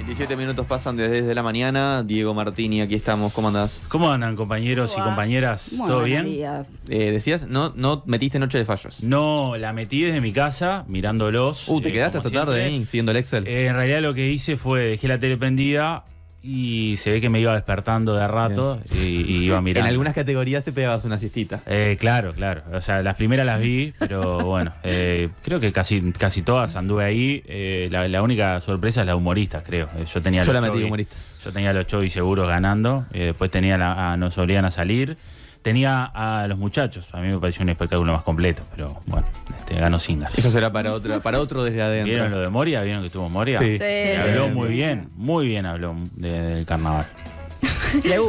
27 minutos pasan desde la mañana. Diego Martini, aquí estamos. ¿Cómo andás? ¿Cómo andan, compañeros y compañeras? ¿Todo bien? Días. Decías, no metiste Noche de Fallos. No, la metí desde mi casa, mirándolos. ¿Te quedaste hasta tarde ahí, siguiendo el Excel? En realidad lo que hice fue, dejé la tele prendida y se ve que me iba despertando de rato y iba mirando. En algunas categorías te pegabas una siestita. Claro. O sea, las primeras las vi, pero bueno, creo que casi todas anduve ahí. La única sorpresa es la humorista, creo. Yo la metí humorista. Yo tenía los Chovis seguros ganando. Después tenía Nos solían a salir. Tenía a los muchachos. A mí me pareció un espectáculo más completo, pero bueno, ganó Singar. Eso será para otro desde adentro. ¿Vieron lo de Moria? ¿Vieron que tuvo Moria? Sí. Habló muy bien habló del carnaval.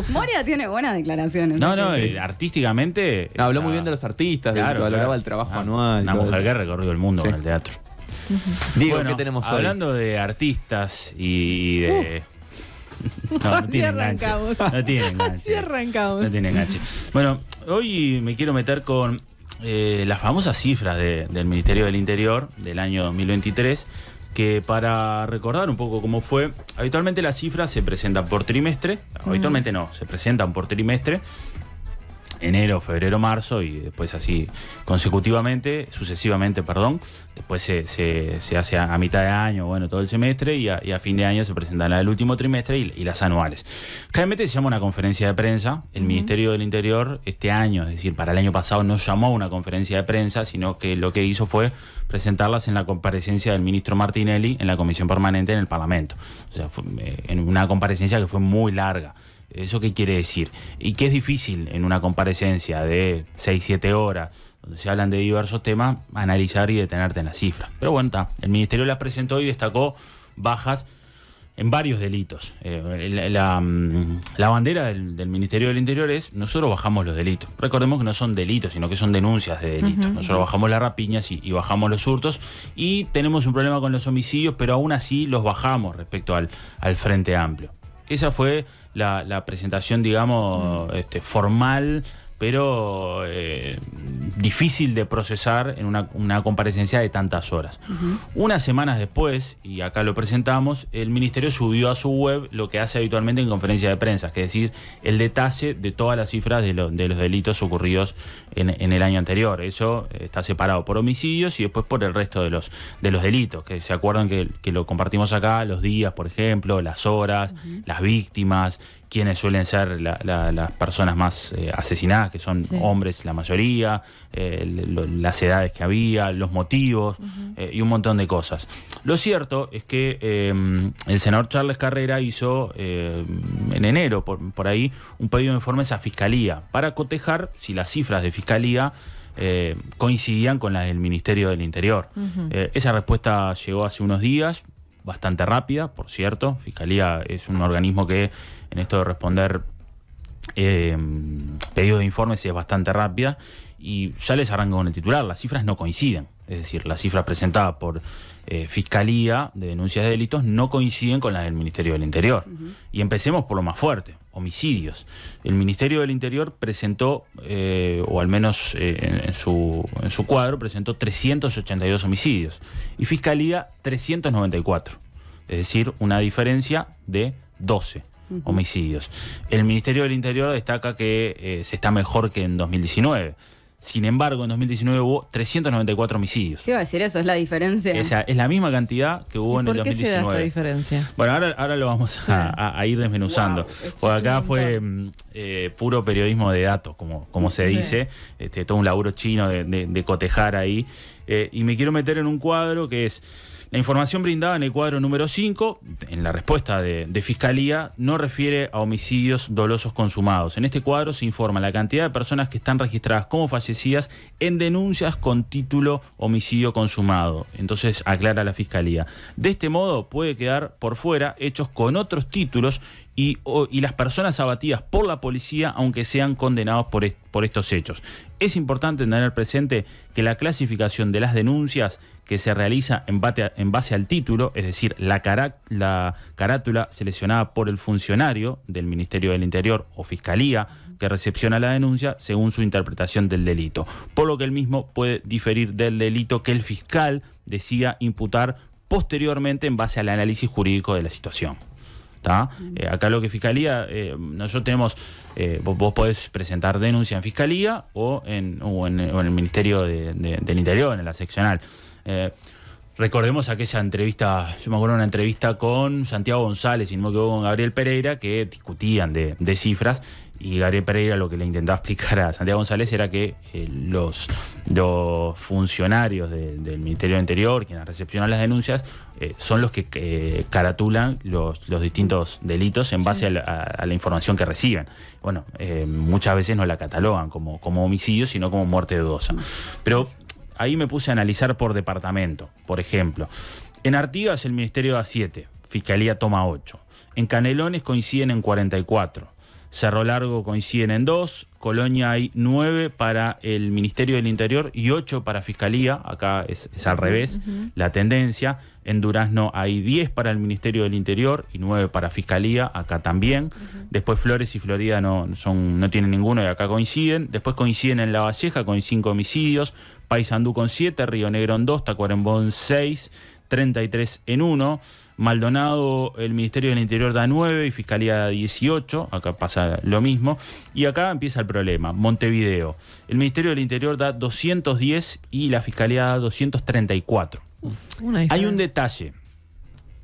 Moria tiene buenas declaraciones. No, artísticamente... habló muy bien de los artistas, valoraba el trabajo anual. Una mujer que recorrió el mundo con el teatro. Diego, bueno, ¿qué tenemos hoy? Hablando de artistas y de... No tiene enganche. No tiene enganche. Así arrancamos. No tiene enganche. Bueno, hoy me quiero meter con las famosas cifras del Ministerio del Interior del año 2023, que para recordar un poco cómo fue, habitualmente las cifras se presentan por trimestre, habitualmente no, se presentan por trimestre, enero, febrero, marzo y después así sucesivamente, después se hace a mitad de año, bueno, todo el semestre y a fin de año se presentan la del último trimestre y las anuales. Generalmente se llama una conferencia de prensa. El Ministerio del Interior este año, es decir, para el año pasado no llamó una conferencia de prensa, sino que lo que hizo fue presentarlas en la comparecencia del ministro Martinelli en la Comisión Permanente en el Parlamento. O sea, fue en una comparecencia que fue muy larga. ¿Eso qué quiere decir? Y que es difícil en una comparecencia de 6-7 horas, donde se hablan de diversos temas, analizar y detenerte en las cifras. Pero bueno, el Ministerio las presentó y destacó bajas en varios delitos. La bandera del Ministerio del Interior es: nosotros bajamos los delitos. Recordemos que no son delitos, sino que son denuncias de delitos. Nosotros bajamos las rapiñas y bajamos los hurtos, y tenemos un problema con los homicidios, pero aún así los bajamos respecto al Frente Amplio. Esa fue la presentación, digamos, formal, pero difícil de procesar en una comparecencia de tantas horas. Unas semanas después, y acá lo presentamos, el Ministerio subió a su web lo que hace habitualmente en conferencia de prensa, que es decir, el detalle de todas las cifras de los delitos ocurridos en el año anterior. Eso está separado por homicidios y después por el resto de los delitos, que se acuerdan que lo compartimos acá, los días, por ejemplo, las horas, las víctimas, quienes suelen ser las personas más asesinadas, que son hombres la mayoría, las edades que había, los motivos y un montón de cosas. Lo cierto es que el senador Charles Carrera hizo en enero, por ahí, un pedido de informes a Fiscalía para cotejar si las cifras de Fiscalía coincidían con las del Ministerio del Interior. Esa respuesta llegó hace unos días, bastante rápida, por cierto. Fiscalía es un organismo que en esto de responder pedidos de informes es bastante rápida, y ya les arranco con el titular: las cifras no coinciden. Es decir, las cifras presentadas por Fiscalía de denuncias de delitos no coinciden con las del Ministerio del Interior. Y empecemos por lo más fuerte: homicidios. El Ministerio del Interior presentó, o al menos en su cuadro, presentó 382 homicidios y Fiscalía 394. Es decir, una diferencia de 12 homicidios. El Ministerio del Interior destaca que se está mejor que en 2019. Sin embargo, en 2019 hubo 394 homicidios. ¿Qué iba a decir eso? ¿Es la diferencia? Esa es la misma cantidad que hubo en el 2019. ¿Por qué se da esta diferencia? Bueno, ahora lo vamos a ir desmenuzando. Por acá fue puro periodismo de datos, como se dice. Todo un laburo chino de cotejar ahí. Y me quiero meter en un cuadro que es: la información brindada en el cuadro número 5, en la respuesta de Fiscalía, no refiere a homicidios dolosos consumados. En este cuadro se informa la cantidad de personas que están registradas como fallecidas en denuncias con título homicidio consumado. Entonces aclara la Fiscalía: de este modo puede quedar por fuera hechos con otros títulos y las personas abatidas por la policía, aunque sean condenados por estos hechos. Es importante tener presente que la clasificación de las denuncias que se realiza en base al título, es decir, la carátula seleccionada por el funcionario del Ministerio del Interior o Fiscalía que recepciona la denuncia según su interpretación del delito, por lo que el mismo puede diferir del delito que el fiscal decida imputar posteriormente en base al análisis jurídico de la situación. Acá lo que Fiscalía, nosotros tenemos, vos podés presentar denuncia en Fiscalía o en el Ministerio del Interior, en la seccional. Recordemos aquella entrevista, yo me acuerdo de una entrevista con Santiago González, y no me equivoco, con Gabriel Pereira, que discutían de cifras, y Gabriel Pereira lo que le intentaba explicar a Santiago González era que los funcionarios del Ministerio del Interior, quienes recepcionan las denuncias, son los que caratulan los distintos delitos en base a la información que reciben. Bueno, muchas veces no la catalogan como homicidio, sino como muerte dudosa. Pero ahí me puse a analizar por departamento. Por ejemplo, en Artigas el Ministerio da 7, Fiscalía toma 8. En Canelones coinciden en 44. Cerro Largo coinciden en 2. Colonia hay 9 para el Ministerio del Interior y 8 para Fiscalía. Acá es al revés la tendencia. En Durazno hay 10 para el Ministerio del Interior y 9 para Fiscalía, acá también. Después Flores y Florida no tienen ninguno y acá coinciden. Después coinciden en La Valleja con 5 homicidios, Paysandú con 7, Río Negro en 2, Tacuarembó en 6, 33 en 1. Maldonado, el Ministerio del Interior da 9 y Fiscalía da 18, acá pasa lo mismo. Y acá empieza el problema, Montevideo. El Ministerio del Interior da 210 y la Fiscalía da 234. Hay un detalle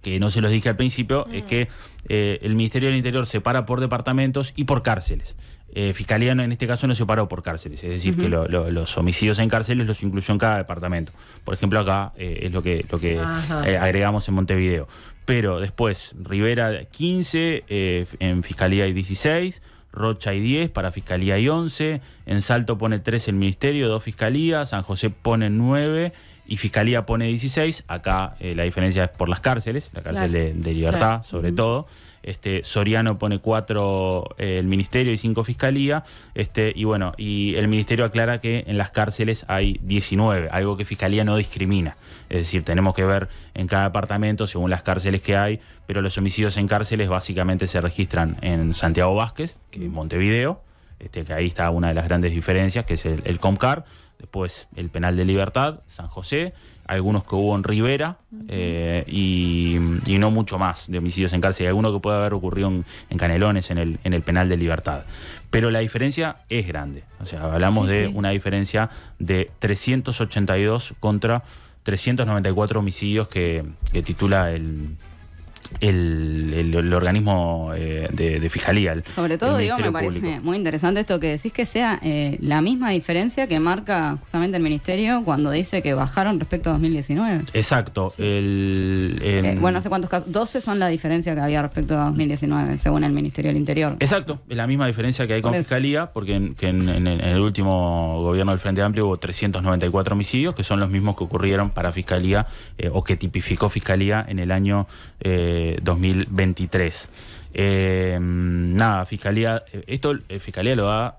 que no se los dije al principio, es que el Ministerio del Interior separa por departamentos y por cárceles. Fiscalía en este caso no separó por cárceles, es decir, que los homicidios en cárceles los incluyó en cada departamento. Por ejemplo, acá es lo que agregamos en Montevideo. Pero después, Rivera 15, en Fiscalía hay 16, Rocha hay 10, para Fiscalía hay 11, en Salto pone 3 el Ministerio, 2 Fiscalía, San José pone 9 y Fiscalía pone 16. Acá la diferencia es por las cárceles, la cárcel de Libertad, sobre todo. Soriano pone 4 el Ministerio y 5 Fiscalía. Y bueno, y el Ministerio aclara que en las cárceles hay 19, algo que Fiscalía no discrimina. Es decir, tenemos que ver en cada departamento según las cárceles que hay, pero los homicidios en cárceles básicamente se registran en Santiago Vázquez, que es Montevideo, que ahí está una de las grandes diferencias, que es el Comcar. Después el Penal de Libertad, San José, algunos que hubo en Rivera, y no mucho más de homicidios en cárcel. Hay alguno que puede haber ocurrido en Canelones, en el Penal de Libertad. Pero la diferencia es grande. O sea, hablamos de una diferencia de 382 contra 394 homicidios que titula el organismo de Fiscalía. Sobre todo, digo, me parece público. Muy interesante esto que decís, que sea la misma diferencia que marca justamente el Ministerio cuando dice que bajaron respecto a 2019. Exacto. Bueno, no sé cuántos casos, 12 son la diferencia que había respecto a 2019, según el Ministerio del Interior. Exacto, es la misma diferencia que hay con Fiscalía, porque en el último gobierno del Frente Amplio hubo 394 homicidios, que son los mismos que ocurrieron para Fiscalía, o que tipificó Fiscalía en el año 2023. Fiscalía, Fiscalía lo da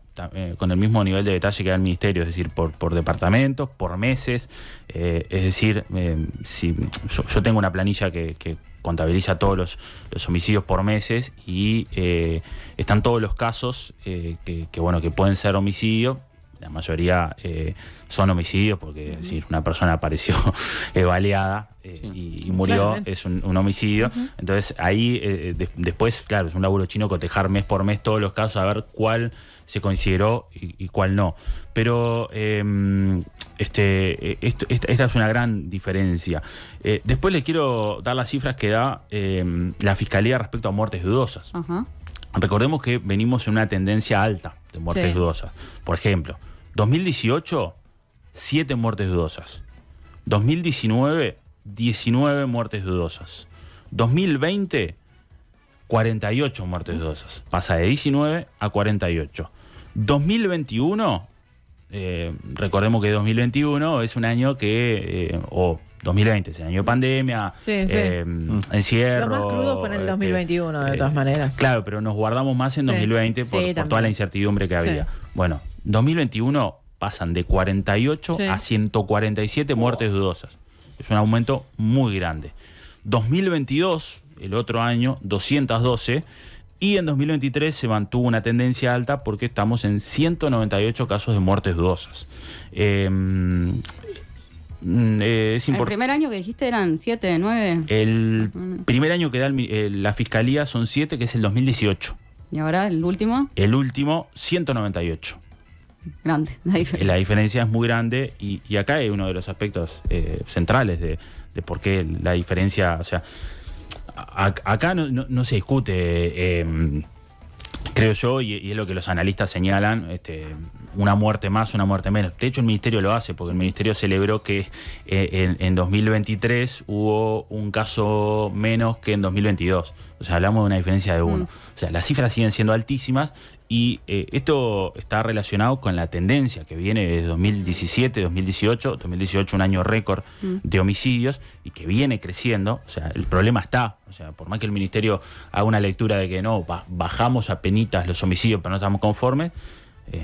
con el mismo nivel de detalle que da el Ministerio, es decir, por departamentos, por meses. Es decir, si yo tengo una planilla que contabiliza todos los homicidios por meses y están todos los casos que pueden ser homicidios. La mayoría son homicidios porque es decir, una persona apareció baleada y murió, claramente. Es un homicidio. Entonces ahí después, claro, es un laburo chino cotejar mes por mes todos los casos, a ver cuál se consideró y cuál no. Pero esta es una gran diferencia. Después les quiero dar las cifras que da la Fiscalía respecto a muertes dudosas. Recordemos que venimos en una tendencia alta de muertes dudosas. Por ejemplo, 2018, 7 muertes dudosas. 2019, 19 muertes dudosas. 2020, 48 muertes dudosas. Pasa de 19 a 48. 2021, recordemos que 2021 es un año que... 2020, es el año de pandemia, encierro. Lo más crudo fue en el 2021, de todas maneras. Claro, pero nos guardamos más en 2020 por toda la incertidumbre que había. Bueno, 2021 pasan de 48 a 147 muertes dudosas. Es un aumento muy grande. 2022, el otro año, 212. Y en 2023 se mantuvo una tendencia alta porque estamos en 198 casos de muertes dudosas. Es ¿El primer año que dijiste eran 7, 9? El primer año que da la Fiscalía son 7, que es el 2018. ¿Y ahora el último? El último, 198. Grande, la diferencia. La diferencia es muy grande y acá hay uno de los aspectos centrales de por qué la diferencia, o sea, acá no se discute, creo yo, y es lo que los analistas señalan, una muerte más, una muerte menos. De hecho, el Ministerio lo hace, porque el Ministerio celebró que en 2023 hubo un caso menos que en 2022. O sea, hablamos de una diferencia de 1. O sea, las cifras siguen siendo altísimas y esto está relacionado con la tendencia que viene desde 2017, 2018, un año récord de homicidios y que viene creciendo. O sea, el problema está. O sea, por más que el Ministerio haga una lectura de que no, bajamos a penitas los homicidios pero no estamos conformes,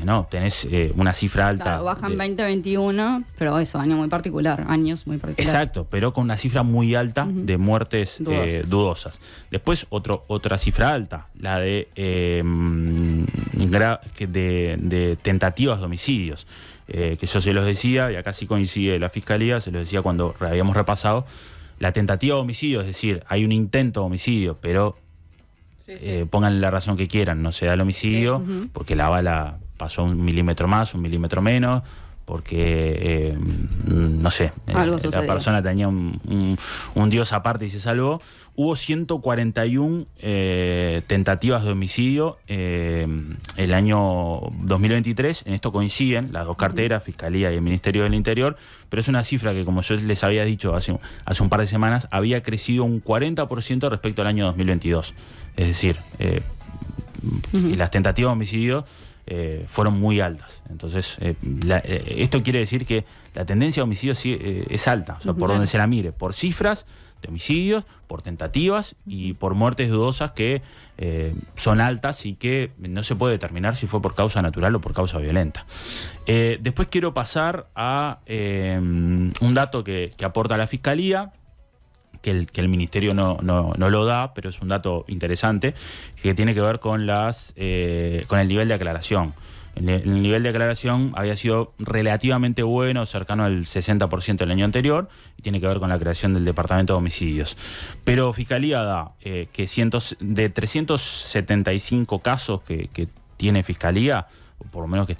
no, tenés una cifra alta. Claro, bajan 2021, pero eso, años muy particulares. Exacto, pero con una cifra muy alta de muertes dudosas. Después otra cifra alta, la de tentativas de homicidios, que yo se los decía, y acá sí coincide la Fiscalía, se los decía cuando habíamos repasado, la tentativa de homicidio, es decir, hay un intento de homicidio, pero pónganle la razón que quieran, no se da el homicidio porque la bala pasó 1 milímetro más, 1 milímetro menos, porque, no sé, la persona tenía un dios aparte y se salvó. Hubo 141 tentativas de homicidio el año 2023. En esto coinciden las dos carteras, Fiscalía y el Ministerio del Interior, pero es una cifra que, como yo les había dicho hace un par de semanas, había crecido un 40% respecto al año 2022. Es decir, las tentativas de homicidio fueron muy altas. Entonces, esto quiere decir que la tendencia de homicidios sí, es alta, o sea, por donde se la mire, por cifras de homicidios, por tentativas y por muertes dudosas que son altas y que no se puede determinar si fue por causa natural o por causa violenta. Después quiero pasar a un dato que aporta la Fiscalía, que el Ministerio no lo da, pero es un dato interesante, que tiene que ver con el nivel de aclaración. El nivel de aclaración había sido relativamente bueno, cercano al 60% el año anterior, y tiene que ver con la creación del Departamento de Homicidios. Pero Fiscalía da que de 375 casos que tiene Fiscalía, o por lo menos que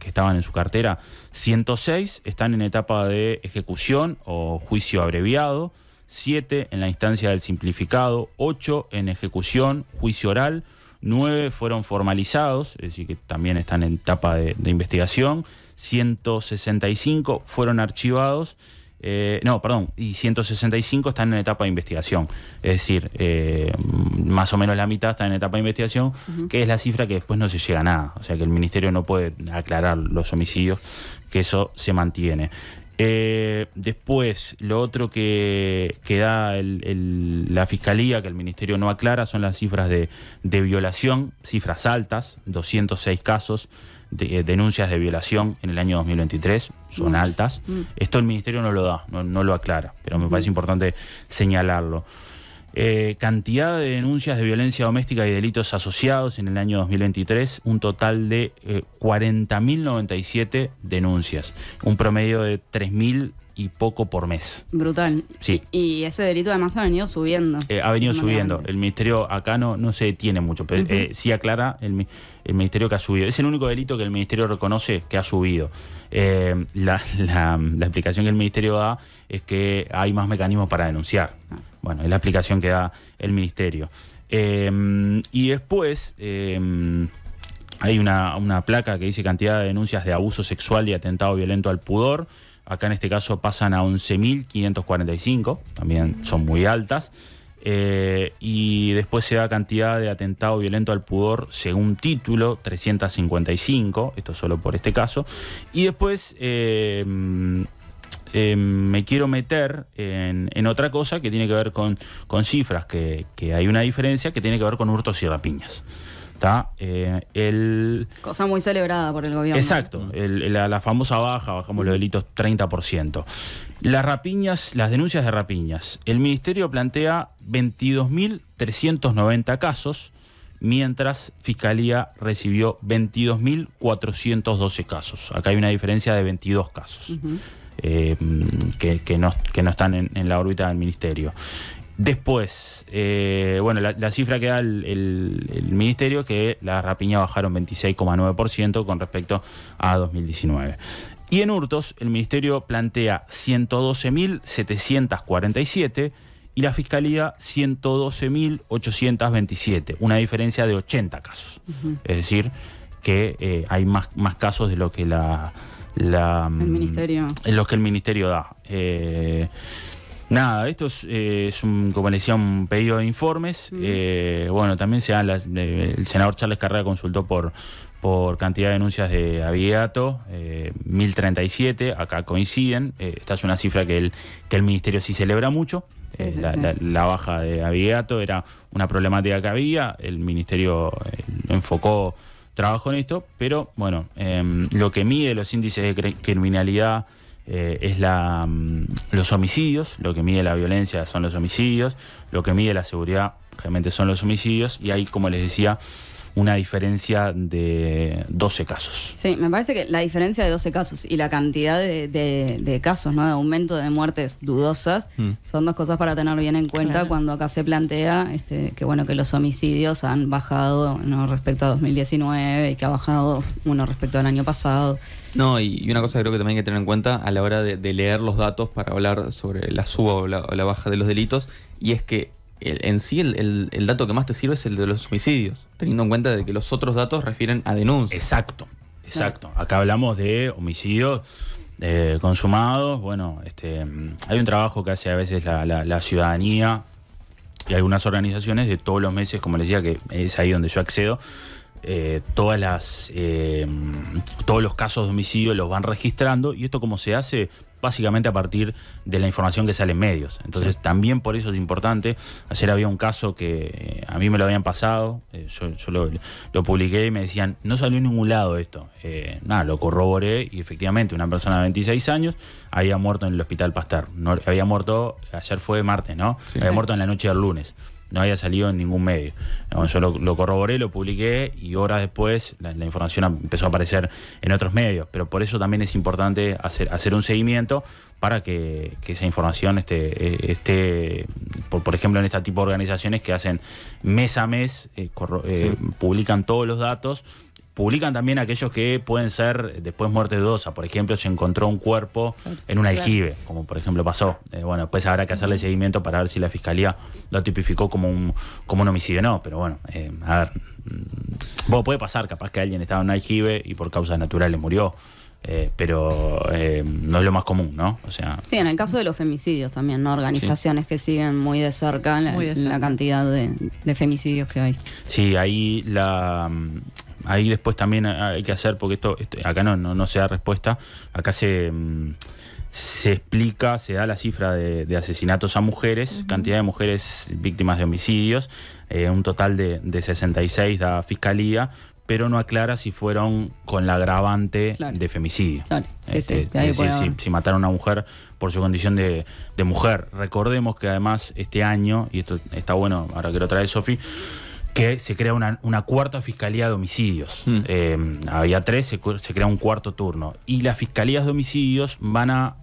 estaban en su cartera, 106 están en etapa de ejecución o juicio abreviado, 7 en la instancia del simplificado, 8 en ejecución, juicio oral, 9 fueron formalizados, es decir, que también están en etapa de investigación, 165 fueron archivados, y 165 están en etapa de investigación, es decir, más o menos la mitad están en etapa de investigación, que es la cifra que después no se llega a nada, o sea que el Ministerio no puede aclarar los homicidios, que eso se mantiene. Después, lo otro que da la Fiscalía, que el Ministerio no aclara, son las cifras de violación, cifras altas, 206 casos de denuncias de violación en el año 2023, son altas. Esto el Ministerio no lo da, no lo aclara, pero me parece importante señalarlo. Cantidad de denuncias de violencia doméstica y delitos asociados en el año 2023, un total de 40.097 denuncias, un promedio de 3.000 y poco por mes. Brutal. Sí. Y ese delito además ha venido subiendo. Ha venido subiendo. El Ministerio acá no se detiene mucho, pero sí aclara el Ministerio que ha subido. Es el único delito que el Ministerio reconoce que ha subido. La explicación que el Ministerio da es que hay más mecanismos para denunciar. Bueno, es la explicación que da el Ministerio. Y después hay una placa que dice cantidad de denuncias de abuso sexual y atentado violento al pudor. Acá en este caso pasan a 11.545, también son muy altas. Y después se da cantidad de atentado violento al pudor según título, 355, esto solo por este caso. Y después me quiero meter en otra cosa que tiene que ver con cifras, que hay una diferencia que tiene que ver con hurtos y rapiñas. Cosa muy celebrada por el gobierno. Exacto, la famosa bajamos los delitos 30%. Las denuncias de rapiñas. El Ministerio plantea 22.390 casos, mientras Fiscalía recibió 22.412 casos. Acá hay una diferencia de 22 casos. que no están en la órbita del ministerio. Después, bueno, la cifra que da el ministerio, que las rapiñas bajaron 26,9% con respecto a 2019. Y en hurtos, el ministerio plantea 112.747 y la fiscalía 112.827, una diferencia de 80 casos. Es decir, que hay más casos de lo que el ministerio da. Nada, esto es como le decía, un pedido de informes. Bueno, también el senador Charles Carrera consultó por cantidad de denuncias de abigeato, 1037, acá coinciden. Esta es una cifra que el ministerio sí celebra mucho. La baja de abigeato era una problemática que había, el ministerio enfocó trabajo en esto, pero bueno, lo que mide los índices de criminalidad es los homicidios, lo que mide la violencia son los homicidios, lo que mide la seguridad realmente son los homicidios, y hay, como les decía, una diferencia de 12 casos. Sí, me parece que la diferencia de 12 casos y la cantidad de casos, ¿no?, de aumento de muertes dudosas, son dos cosas para tener bien en cuenta cuando acá se plantea que bueno, que los homicidios han bajado, ¿no?, respecto a 2019 y que ha bajado respecto al año pasado. No, y una cosa que creo que también hay que tener en cuenta a la hora de leer los datos para hablar sobre la suba o la baja de los delitos, y es que en sí el dato que más te sirve es el de los homicidios, teniendo en cuenta de que los otros datos refieren a denuncias. Exacto. Acá hablamos de homicidios consumados. Bueno, hay un trabajo que hace a veces la ciudadanía y algunas organizaciones de todos los meses, como les decía, que es ahí donde yo accedo. Todos los casos de homicidio los van registrando, y esto como se hace básicamente a partir de la información que sale en medios. Entonces también por eso es importante. Ayer había un caso que a mí me lo habían pasado, yo lo publiqué y me decían, no salió en ningún lado esto. Lo corroboré y efectivamente una persona de 26 años había muerto en el Hospital Pasteur. No, había muerto, ayer fue martes, ¿no? Sí, había muerto en la noche del lunes. No había salido en ningún medio. Yo lo corroboré, lo publiqué, y horas después la información empezó a aparecer en otros medios. Pero por eso también es importante hacer un seguimiento para que esa información esté por ejemplo, en este tipo de organizaciones que hacen mes a mes, publican todos los datos. Publican también aquellos que pueden ser después muerte dudosa. Por ejemplo, se encontró un cuerpo en un aljibe, como por ejemplo pasó. Bueno, después habrá que hacerle seguimiento para ver si la fiscalía lo tipificó como un homicidio o no. Pero bueno, a ver, puede pasar, capaz que alguien estaba en un aljibe y por causas naturales murió. Pero no es lo más común, ¿no? O sea, sí, en el caso de los femicidios también, ¿no? Organizaciones que siguen muy de cerca la cantidad de femicidios que hay. Sí, ahí después también hay que hacer, porque esto acá no se da respuesta. Acá se explica, se da la cifra de asesinatos a mujeres, cantidad de mujeres víctimas de homicidios, un total de 66 da Fiscalía, pero no aclara si fueron con la agravante de femicidio. Claro. Si mataron a una mujer por su condición de mujer. Recordemos que además este año, y esto está bueno, ahora que lo trae Sofi, que se crea una cuarta fiscalía de homicidios. Había 3, se crea un cuarto turno. Y las fiscalías de homicidios van a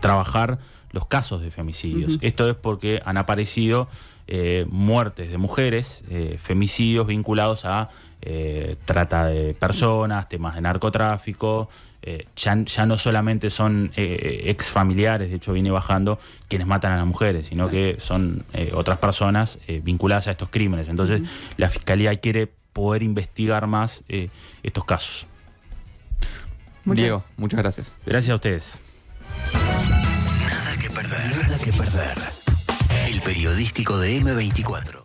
trabajar los casos de femicidios. Esto es porque han aparecido muertes de mujeres, femicidios vinculados a trata de personas, temas de narcotráfico. Ya no solamente son ex familiares, de hecho viene bajando quienes matan a las mujeres, sino que son otras personas vinculadas a estos crímenes. Entonces la Fiscalía quiere poder investigar más estos casos. Diego, muchas gracias. Gracias a ustedes. Nada que perder. El periodístico de M24.